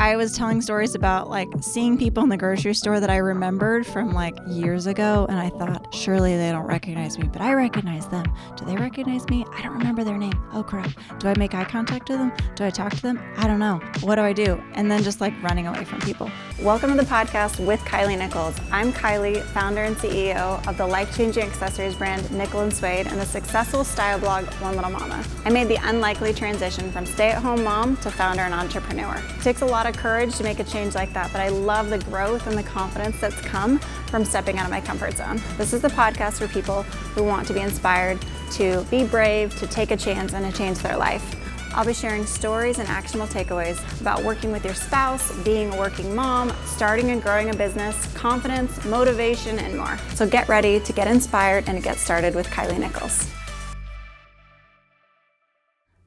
I was telling stories about like seeing people in the grocery store that I remembered from like years ago, and I thought, surely they don't recognize me, but I recognize them. Do they recognize me? I don't remember their name. Oh crap. Do I make eye contact with them? Do I talk to them? I don't know. What do I do? And then just like running away from people. Welcome to the podcast with Kilee Nichols. I'm Kilee, founder and CEO of the life-changing accessories brand Nickel Suede and the successful style blog Little Momma. I made the unlikely transition from stay-at-home mom to founder and entrepreneur. It takes a lot of courage to make a change like that, but I love the growth and the confidence that's come from stepping out of my comfort zone. This is the podcast for people who want to be inspired to be brave, to take a chance, and to change their life. I'll be sharing stories and actionable takeaways about working with your spouse, being a working mom, starting and growing a business, confidence, motivation, and more. So get ready to get inspired and to get started with Kilee Nichols.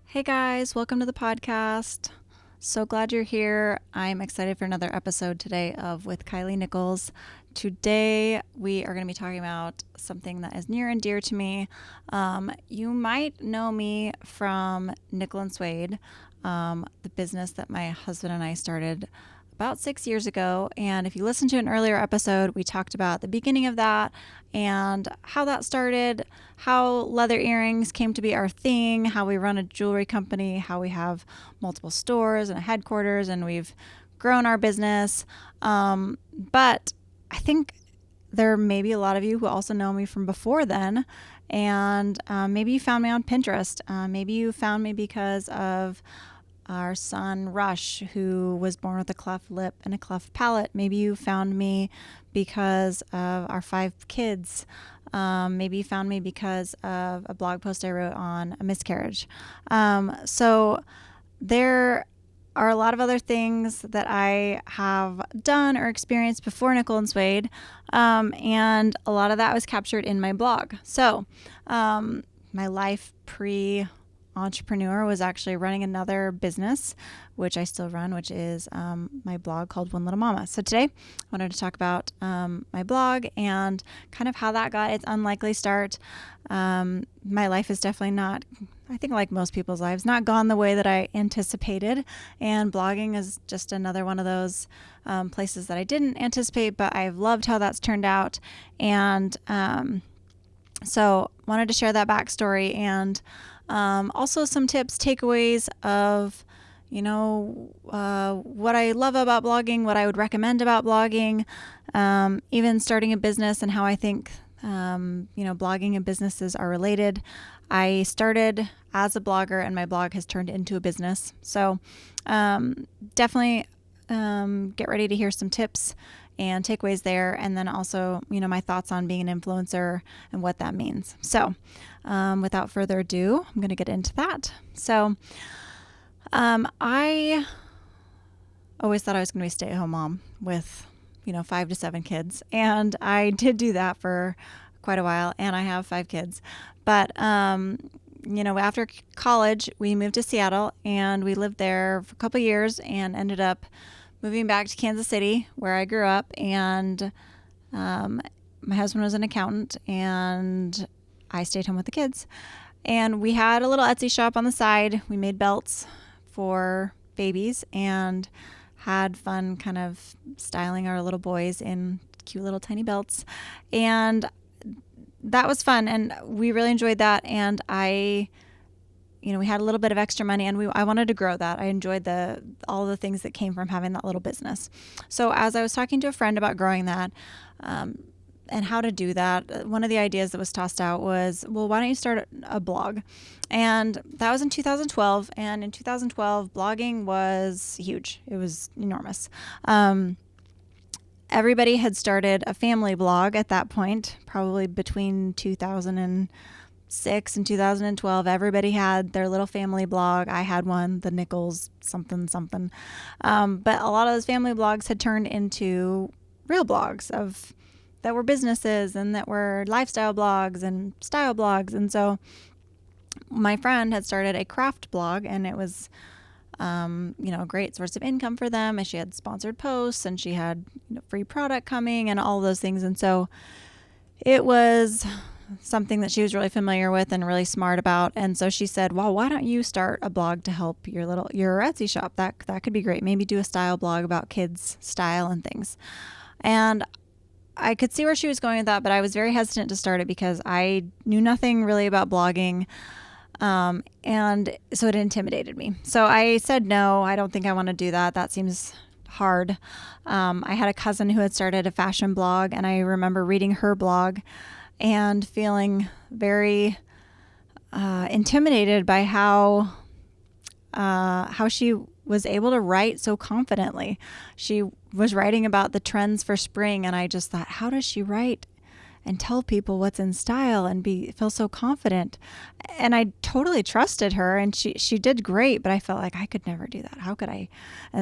Hey guys, welcome to the podcast. So glad you're here. I'm excited for another episode today of With Kilee Nichols. Today we are going to be talking about something that is near and dear to me. You might know me from Nickel Suede, the business that my husband and I started about 6 years ago. And if you listen to an earlier episode, we talked about the beginning of that and how that started, how leather earrings came to be our thing, how we run a jewelry company, how we have multiple stores and a headquarters, and we've grown our business. But I think there may be a lot of you who also know me from before then, and maybe you found me on Pinterest. Maybe you found me because of our son Rush, who was born with a cleft lip and a cleft palate. Maybe you found me because of our 5 kids. Maybe you found me because of a blog post I wrote on a miscarriage. So there are a lot of other things that I have done or experienced before Nickel Suede, and a lot of that was captured in my blog. So my life pre-entrepreneur was actually running another business, which I still run, which is my blog called Little Momma. So today I wanted to talk about my blog and kind of how that got its unlikely start. My life is definitely not, I think like most people's lives, not gone the way that I anticipated. And blogging is just another one of those places that I didn't anticipate, but I've loved how that's turned out. And so wanted to share that backstory and also some tips, takeaways of, what I love about blogging, what I would recommend about blogging, even starting a business and how I think, blogging and businesses are related. I started as a blogger and my blog has turned into a business. So definitely get ready to hear some tips and takeaways there. And then also, my thoughts on being an influencer and what that means. So without further ado, I'm going to get into that. So I always thought I was going to be a stay-at-home mom with 5 to 7 kids. And I did do that for quite a while, and I have 5 kids. But, after college, we moved to Seattle, and we lived there for a couple of years and ended up moving back to Kansas City, where I grew up. And my husband was an accountant, and I stayed home with the kids. And we had a little Etsy shop on the side. We made belts for babies and had fun kind of styling our little boys in cute little tiny belts. And that was fun, and we really enjoyed that. And we had a little bit of extra money, and I wanted to grow that. I enjoyed all the things that came from having that little business. So as I was talking to a friend about growing that, and how to do that, one of the ideas that was tossed out was, well, why don't you start a blog? And that was in 2012. And in 2012, blogging was huge. It was enormous. Everybody had started a family blog at that point, probably between 2006 and 2012. Everybody had their little family blog. I had one, the Nichols something. But a lot of those family blogs had turned into real blogs that were businesses and that were lifestyle blogs and style blogs. And so my friend had started a craft blog, and it was a great source of income for them. And she had sponsored posts, and she had free product coming and all those things. And so it was something that she was really familiar with and really smart about. And so she said, well, why don't you start a blog to help your Etsy shop? That could be great. Maybe do a style blog about kids' style and things. And I could see where she was going with that, but I was very hesitant to start it because I knew nothing really about blogging. And so it intimidated me. So I said, no, I don't think I want to do that. That seems hard. I had a cousin who had started a fashion blog, and I remember reading her blog and feeling very intimidated by how she was able to write so confidently. She was writing about the trends for spring, and I just thought, how does she write and tell people what's in style and feel so confident? And I totally trusted her, and she did great, but I felt like I could never do that. How could I?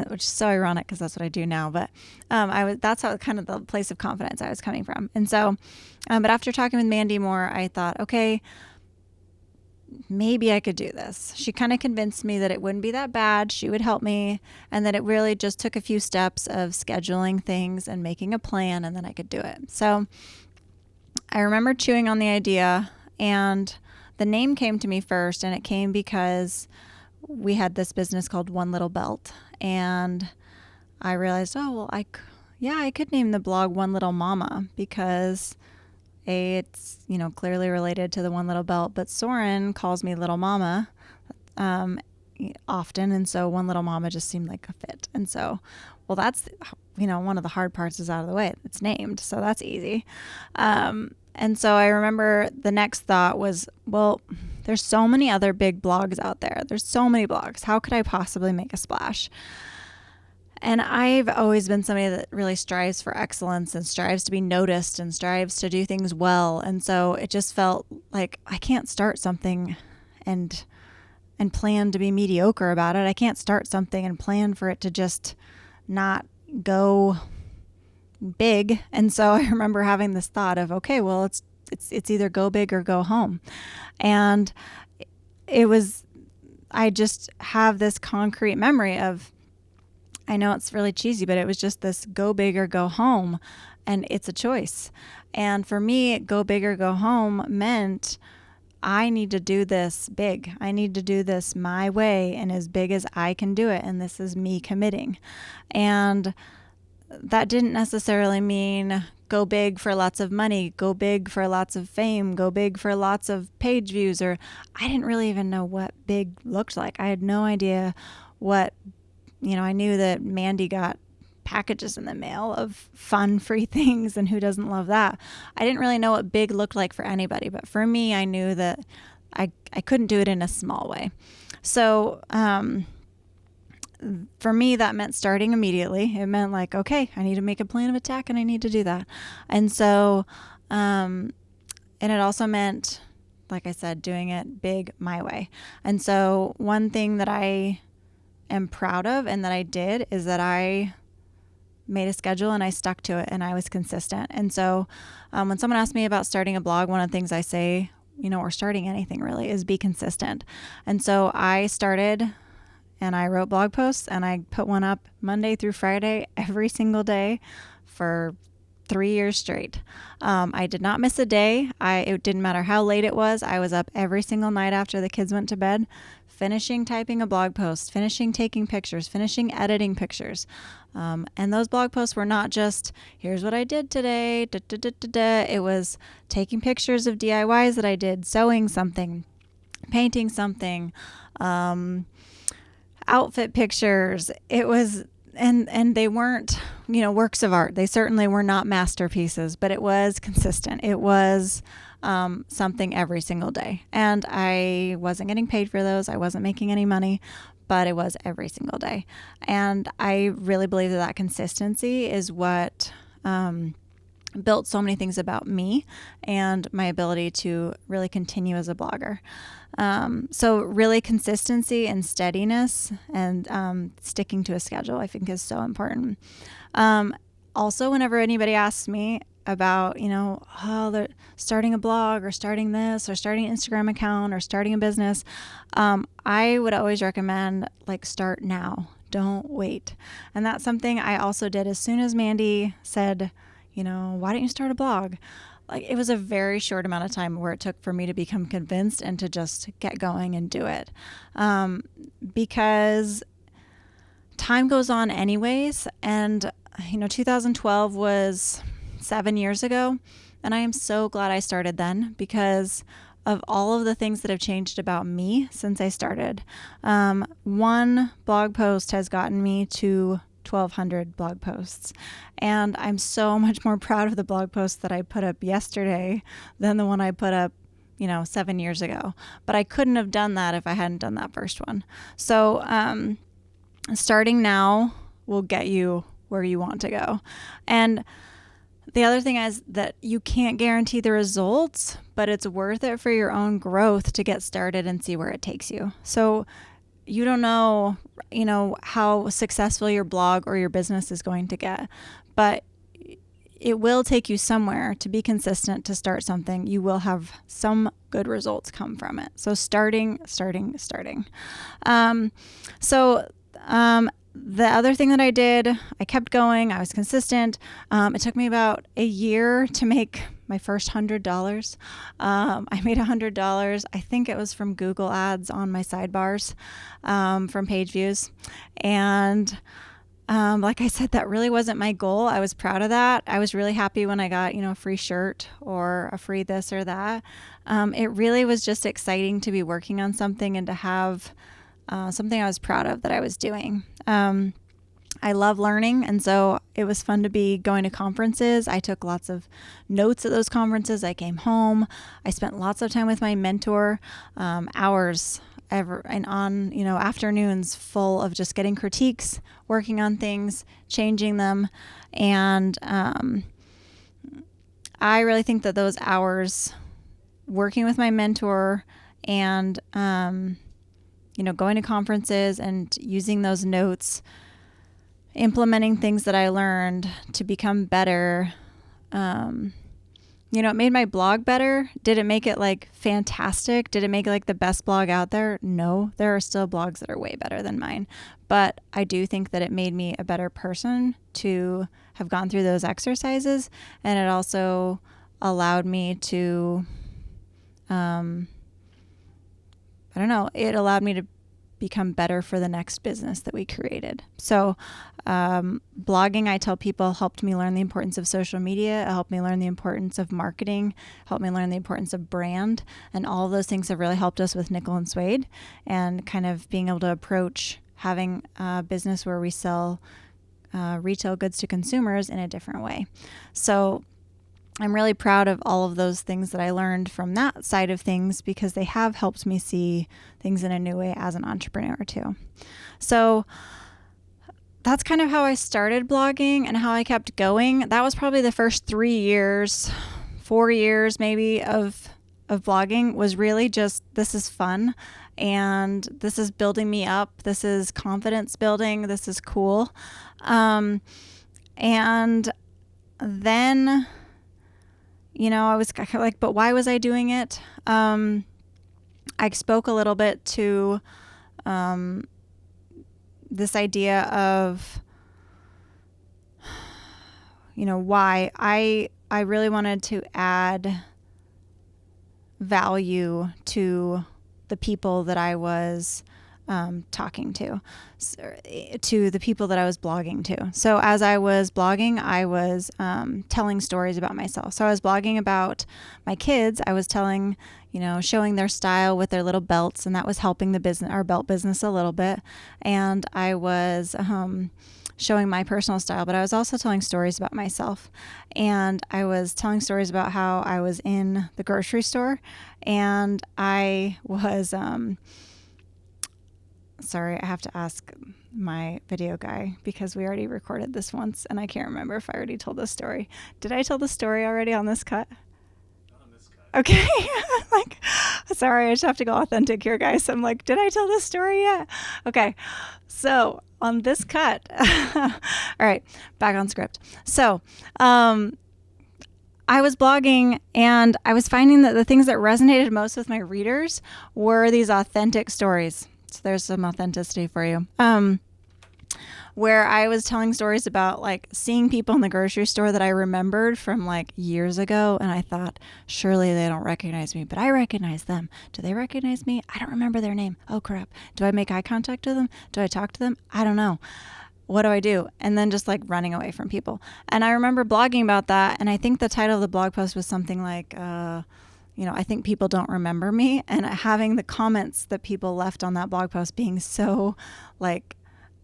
Which is so ironic because that's what I do now. But that's how kind of the place of confidence I was coming from. And so, but after talking with Mandy more, I thought, okay, maybe I could do this. She kind of convinced me that it wouldn't be that bad. She would help me, and that it really just took a few steps of scheduling things and making a plan, and then I could do it. So I remember chewing on the idea, and the name came to me first, and it came because we had this business called One Little Belt, and I realized, oh, well, I could name the blog One Little Momma because it's, clearly related to the One Little Belt, but Soren calls me Little Momma often, and so One Little Momma just seemed like a fit. And so, well, that's, one of the hard parts is out of the way. It's named, so that's easy. And so I remember the next thought was, well, there's so many other big blogs out there. There's so many blogs. How could I possibly make a splash? And I've always been somebody that really strives for excellence and strives to be noticed and strives to do things well. And so it just felt like I can't start something and plan to be mediocre about it. I can't start something and plan for it to just not go big. And so I remember having this thought of, okay, well, it's either go big or go home. And I just have this concrete memory of, I know it's really cheesy, but it was just this go big or go home, and it's a choice. And for me, go big or go home meant I need to do this big. I need to do this my way and as big as I can do it. And this is me committing. And that didn't necessarily mean go big for lots of money, go big for lots of fame, go big for lots of page views, or I didn't really even know what big looked like. I had no idea what, I knew that Mandy got packages in the mail of fun, free things, and who doesn't love that? I didn't really know what big looked like for anybody, but for me, I knew that I couldn't do it in a small way. So, for me, that meant starting immediately. It meant like, okay, I need to make a plan of attack and I need to do that. And so, and it also meant, like I said, doing it big my way. And so one thing that I am proud of and that I did is that I made a schedule and I stuck to it and I was consistent. And so when someone asks me about starting a blog, one of the things I say, or starting anything really, is be consistent. And so I started and I wrote blog posts and I put one up Monday through Friday every single day for 3 years straight. I did not miss a day. It didn't matter how late it was. I was up every single night after the kids went to bed, finishing typing a blog post, finishing taking pictures, finishing editing pictures. And those blog posts were not just, here's what I did today, da, da, da, da, da. It was taking pictures of DIYs that I did, sewing something, painting something, outfit pictures. It was, and they weren't, works of art. They certainly were not masterpieces, but it was consistent. It was something every single day. And I wasn't getting paid for those. I wasn't making any money, but it was every single day. And I really believe that consistency is what built so many things about me and my ability to really continue as a blogger. So really consistency and steadiness and sticking to a schedule, I think, is so important. Also, whenever anybody asks me about, they're starting a blog or starting this or starting an Instagram account or starting a business, I would always recommend start now. Don't wait. And that's something I also did as soon as Mandy said, why don't you start a blog? like it was a very short amount of time where it took for me to become convinced and to just get going and do it. Because time goes on anyways. And, 2012 was 7 years ago. And I am so glad I started then because of all of the things that have changed about me since I started. One blog post has gotten me to 1,200 blog posts. And I'm so much more proud of the blog post that I put up yesterday than the one I put up, 7 years ago. But I couldn't have done that if I hadn't done that first one. So starting now will get you where you want to go. And the other thing is that you can't guarantee the results, but it's worth it for your own growth to get started and see where it takes you. So you don't know, how successful your blog or your business is going to get, but it will take you somewhere. To be consistent, to start something, you will have some good results come from it. So starting. The other thing that I did, I kept going. I was consistent. It took me about a year to make my first $100. I made $100. I think it was from Google ads on my sidebars, from page views. And like I said, that really wasn't my goal. I was proud of that. I was really happy when I got, a free shirt or a free this or that. It really was just exciting to be working on something and to have something I was proud of that I was doing. I love learning, and so it was fun to be going to conferences. I took lots of notes at those conferences. I came home. I spent lots of time with my mentor, hours and on, afternoons full of just getting critiques, working on things, changing them. And I really think that those hours working with my mentor and going to conferences and using those notes, implementing things that I learned to become better. It made my blog better. Did it make it fantastic? Did it make it the best blog out there? No, there are still blogs that are way better than mine. But I do think that it made me a better person to have gone through those exercises. And it also allowed me to, it allowed me to become better for the next business that we created. So blogging, I tell people, helped me learn the importance of social media. It helped me learn the importance of marketing, helped me learn the importance of brand. And all of those things have really helped us with Nickel and Suede and kind of being able to approach having a business where we sell retail goods to consumers in a different way. So I'm really proud of all of those things that I learned from that side of things because they have helped me see things in a new way as an entrepreneur too. So that's kind of how I started blogging and how I kept going. That was probably the first 4 years maybe of blogging was really just, this is fun and this is building me up. This is confidence building. This is cool. And then I was kind of like, but why was I doing it? I spoke a little bit to this idea of, why I really wanted to add value to the people that I was talking to the people that I was blogging to. So as I was blogging, I was telling stories about myself. So I was blogging about my kids. I was telling, showing their style with their little belts, and that was helping the business, our belt business, a little bit. And I was showing my personal style, but I was also telling stories about myself. And I was telling stories about how I was in the grocery store and I was sorry, I have to ask my video guy because we already recorded this once and I can't remember if I already told this story. Did I tell the story already on this cut? On this cut. Okay. Sorry, I just have to go authentic here, guys. I'm like, did I tell this story yet? Okay. So on this cut, all right, back on script. So, I was blogging and I was finding that the things that resonated most with my readers were these authentic stories. So there's some authenticity for you. where I was telling stories about like seeing people in the grocery store that I remembered from like years ago. And I thought, surely they don't recognize me, but I recognize them. Do they recognize me? I don't remember their name. Oh crap. Do I make eye contact with them? Do I talk to them? I don't know. What do I do? And then just like running away from people. And I remember blogging about that. And I think the title of the blog post was something like, I think people don't remember me. And having the comments that people left on that blog post being so like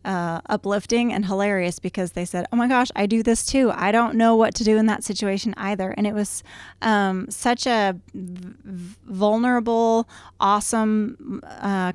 uplifting and hilarious, because they said, oh my gosh, I do this too. I don't know what to do in that situation either. And it was such a vulnerable, awesome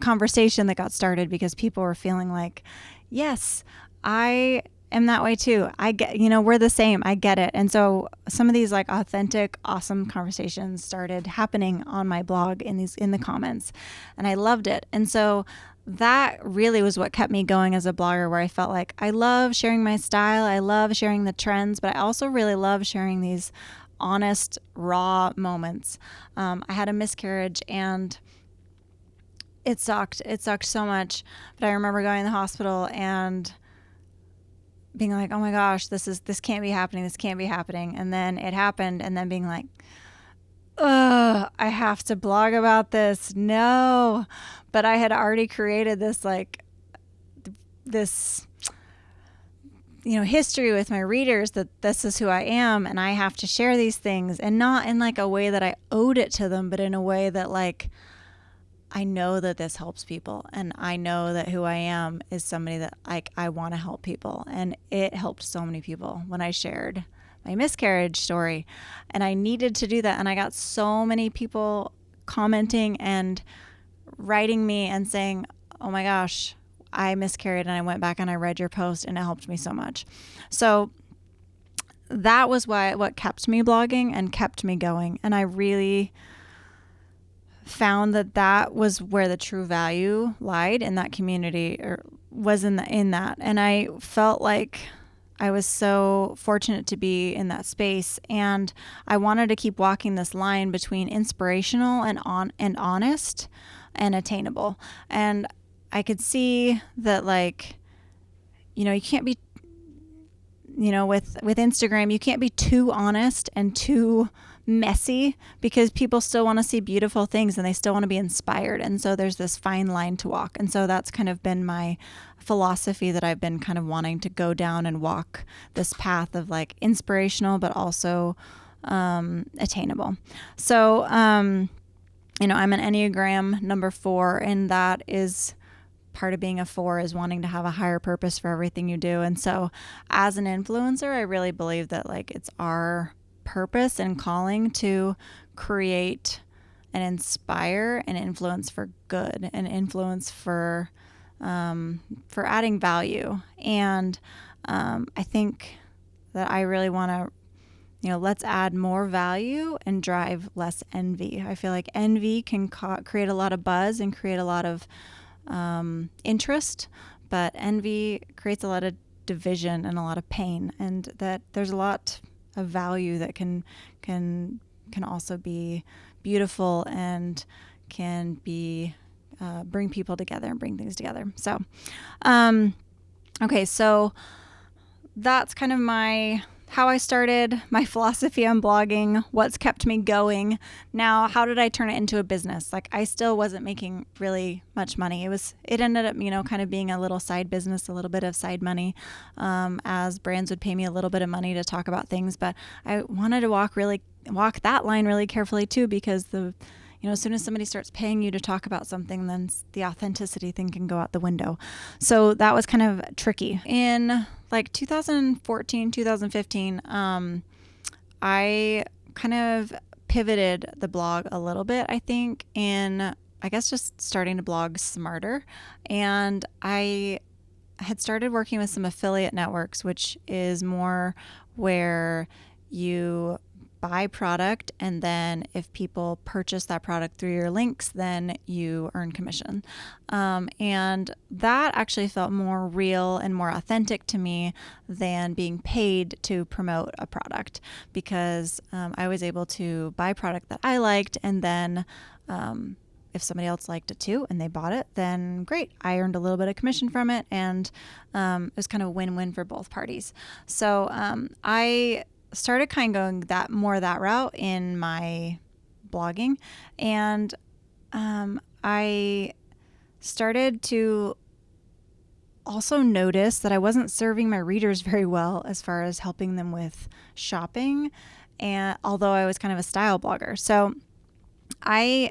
conversation that got started, because people were feeling like, yes, I am that way too. I get, we're the same. I get it. And so some of these like authentic, awesome conversations started happening on my blog in the comments, and I loved it. And so that really was what kept me going as a blogger, where I felt like I love sharing my style. I love sharing the trends, but I also really love sharing these honest, raw moments. I had a miscarriage and it sucked. It sucked so much. But I remember going to the hospital and being like, oh my gosh, this can't be happening. This can't be happening. And then it happened, and then being like, ugh, I have to blog about this. No. But I had already created this history with my readers that this is who I am, and I have to share these things, and not in like a way that I owed it to them, but in a way that like, I know that this helps people, and I know that who I am is somebody that like I want to help people. And it helped so many people when I shared my miscarriage story, and I needed to do that. And I got so many people commenting and writing me and saying, oh my gosh, I miscarried and I went back and I read your post and it helped me so much. So that was what kept me blogging and kept me going. And I really found that was where the true value lied in that community, or was in that. And I felt like I was so fortunate to be in that space, and I wanted to keep walking this line between inspirational and honest and attainable. And I could see that, like, you can't be, with Instagram, you can't be too honest and too messy, because people still want to see beautiful things and they still want to be inspired. And so there's this fine line to walk. And so that's kind of been my philosophy, that I've been kind of wanting to go down and walk this path of like inspirational, but also attainable. So, I'm an Enneagram number 4, and that is part of being a 4 is wanting to have a higher purpose for everything you do. And so as an influencer, I really believe that like it's our purpose and calling to create and inspire and influence for good, and influence for adding value. And I think that I really want to, let's add more value and drive less envy. I feel like envy can create a lot of buzz and create a lot of interest, but envy creates a lot of division and a lot of pain, and that there's a lot of value that can also be beautiful and can be bring people together and bring things together. So okay, so that's kind of how I started, my philosophy on blogging, what's kept me going. Now, how did I turn it into a business? Like, I still wasn't making really much money. It ended up, kind of being a little side business, a little bit of side money, as brands would pay me a little bit of money to talk about things. But I wanted to walk that line really carefully too, because as soon as somebody starts paying you to talk about something, then the authenticity thing can go out the window. So that was kind of tricky. In like 2014, 2015, I kind of pivoted the blog a little bit, I think, in, I guess, just starting to blog smarter. And I had started working with some affiliate networks, which is more where you buy product, and then if people purchase that product through your links, then you earn commission. And that actually felt more real and more authentic to me than being paid to promote a product, because I was able to buy product that I liked, and then if somebody else liked it too and they bought it, then great. I earned a little bit of commission from it, and it was kind of a win-win for both parties. So I started kind of going that route in my blogging, and I started to also notice that I wasn't serving my readers very well as far as helping them with shopping, and although I was kind of a style blogger. So I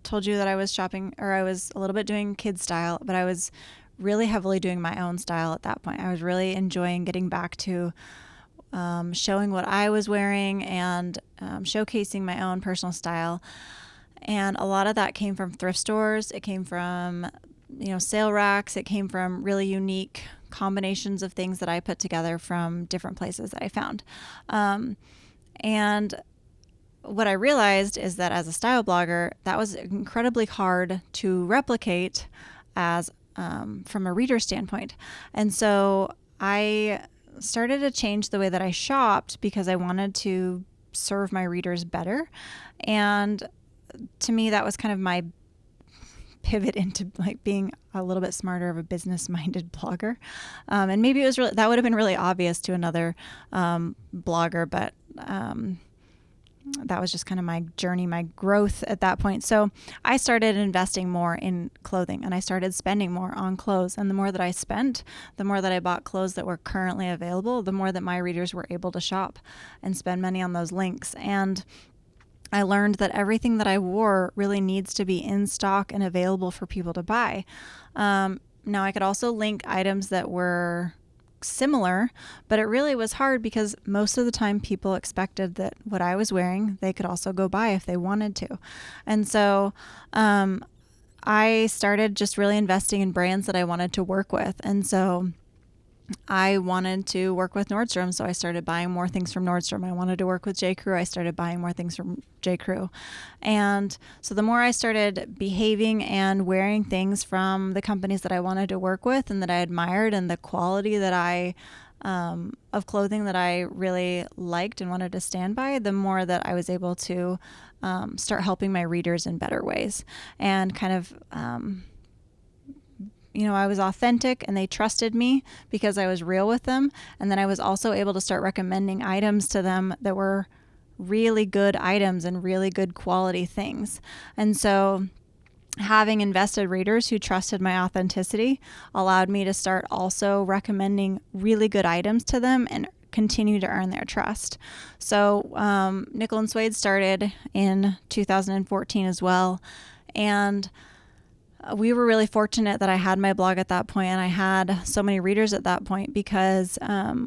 told you that I was shopping, or I was a little bit doing kids style, but I was really heavily doing my own style at that point. I was really enjoying getting back to showing what I was wearing and showcasing my own personal style. And a lot of that came from thrift stores. It came from, sale racks. It came from really unique combinations of things that I put together from different places that I found. And what I realized is that as a style blogger, that was incredibly hard to replicate as from a reader standpoint. And so I started to change the way that I shopped because I wanted to serve my readers better. And to me, that was kind of my pivot into like being a little bit smarter of a business-minded blogger. And maybe it was really, that would have been really obvious to another blogger, but that was just kind of my journey, my growth at that point. So I started investing more in clothing, and I started spending more on clothes. And the more that I spent, the more that I bought clothes that were currently available, the more that my readers were able to shop and spend money on those links. And I learned that everything that I wore really needs to be in stock and available for people to buy. Now, I could also link items that were similar, but it really was hard because most of the time people expected that what I was wearing, they could also go buy if they wanted to. And so I started just really investing in brands that I wanted to work with. And so I wanted to work with Nordstrom, so I started buying more things from Nordstrom. I wanted to work with J. Crew. I started buying more things from J. Crew. And so the more I started behaving and wearing things from the companies that I wanted to work with and that I admired, and the quality that of clothing that I really liked and wanted to stand by, the more that I was able to start helping my readers in better ways, and kind of I was authentic and they trusted me because I was real with them. And then I was also able to start recommending items to them that were really good items and really good quality things. And so having invested readers who trusted my authenticity allowed me to start also recommending really good items to them and continue to earn their trust. So Nickel Suede started in 2014 as well. And we were really fortunate that I had my blog at that point and I had so many readers at that point because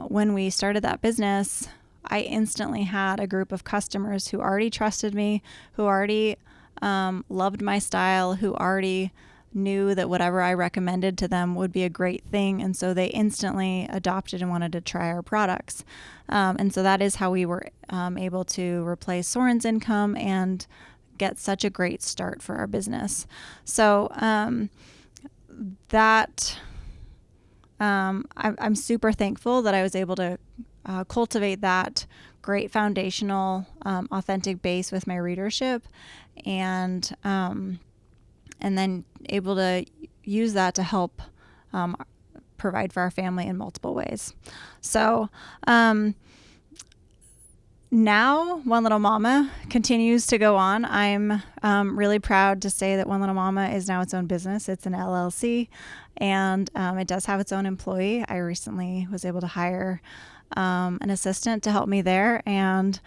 when we started that business, I instantly had a group of customers who already trusted me, who already loved my style, who already knew that whatever I recommended to them would be a great thing. And so they instantly adopted and wanted to try our products. And so that is how we were able to replace Soren's income and get such a great start for our business. So I'm super thankful that I was able to cultivate that great foundational, authentic base with my readership, and then able to use that to help provide for our family in multiple ways. So now One Little Momma continues to go on. I'm really proud to say that One Little Momma is now its own business. It's an LLC, and it does have its own employee. I recently was able to hire an assistant to help me there, and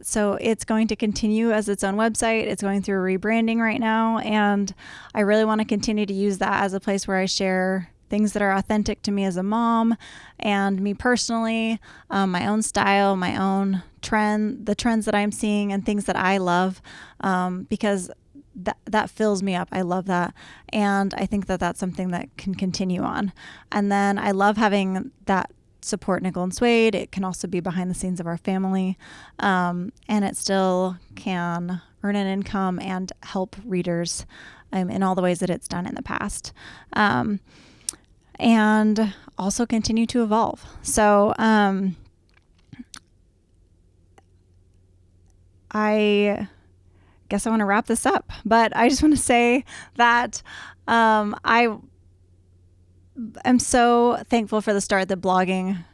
so it's going to continue as its own website. It's going through a rebranding right now, and I really want to continue to use that as a place where I share things that are authentic to me as a mom and me personally, my own style, my own the trends that I'm seeing and things that I love, because that fills me up. I love that. And I think that that's something that can continue on. And then I love having that support Nickel Suede. It can also be behind the scenes of our family. And it still can earn an income and help readers in all the ways that it's done in the past. And also continue to evolve. So I guess I want to wrap this up. But I just want to say that I am so thankful for the start that blogging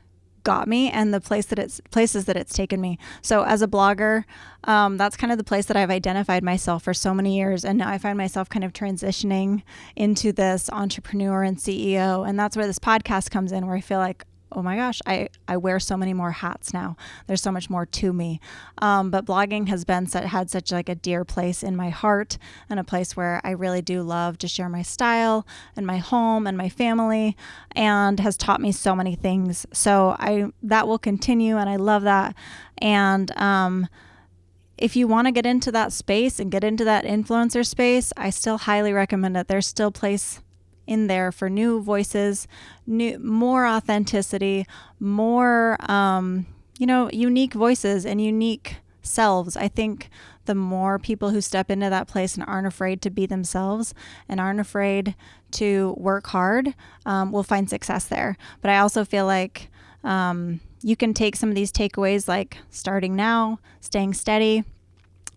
got me and the places that it's taken me. So as a blogger, that's kind of the place that I've identified myself for so many years. And now I find myself kind of transitioning into this entrepreneur and CEO. And that's where this podcast comes in, where I feel like, oh my gosh, I wear so many more hats now. There's so much more to me. But blogging has had such like a dear place in my heart, and a place where I really do love to share my style and my home and my family, and has taught me so many things. So that will continue, and I love that. And if you want to get into that space and get into that influencer space, I still highly recommend it. There's still place in there for new voices, more authenticity, more, unique voices and unique selves. I think the more people who step into that place and aren't afraid to be themselves and aren't afraid to work hard, will find success there. But I also feel like you can take some of these takeaways, like starting now, staying steady,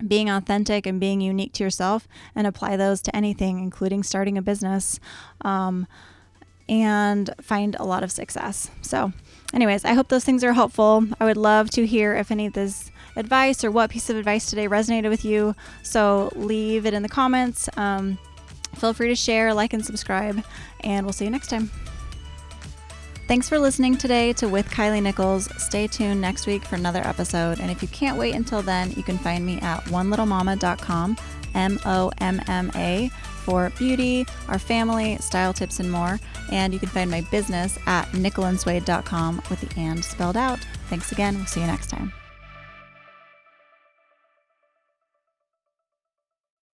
being authentic, and being unique to yourself, and apply those to anything, including starting a business, and find a lot of success. So anyways, I hope those things are helpful. I would love to hear if any of this advice or what piece of advice today resonated with you. So leave it in the comments. Feel free to share, like, and subscribe, and we'll see you next time. Thanks for listening today to With Kilee Nichols. Stay tuned next week for another episode. And if you can't wait until then, you can find me at onelittlemmama.com, MOMMA, for beauty, our family, style tips, and more. And you can find my business at nickelandsuede.com with the and spelled out. Thanks again. We'll see you next time.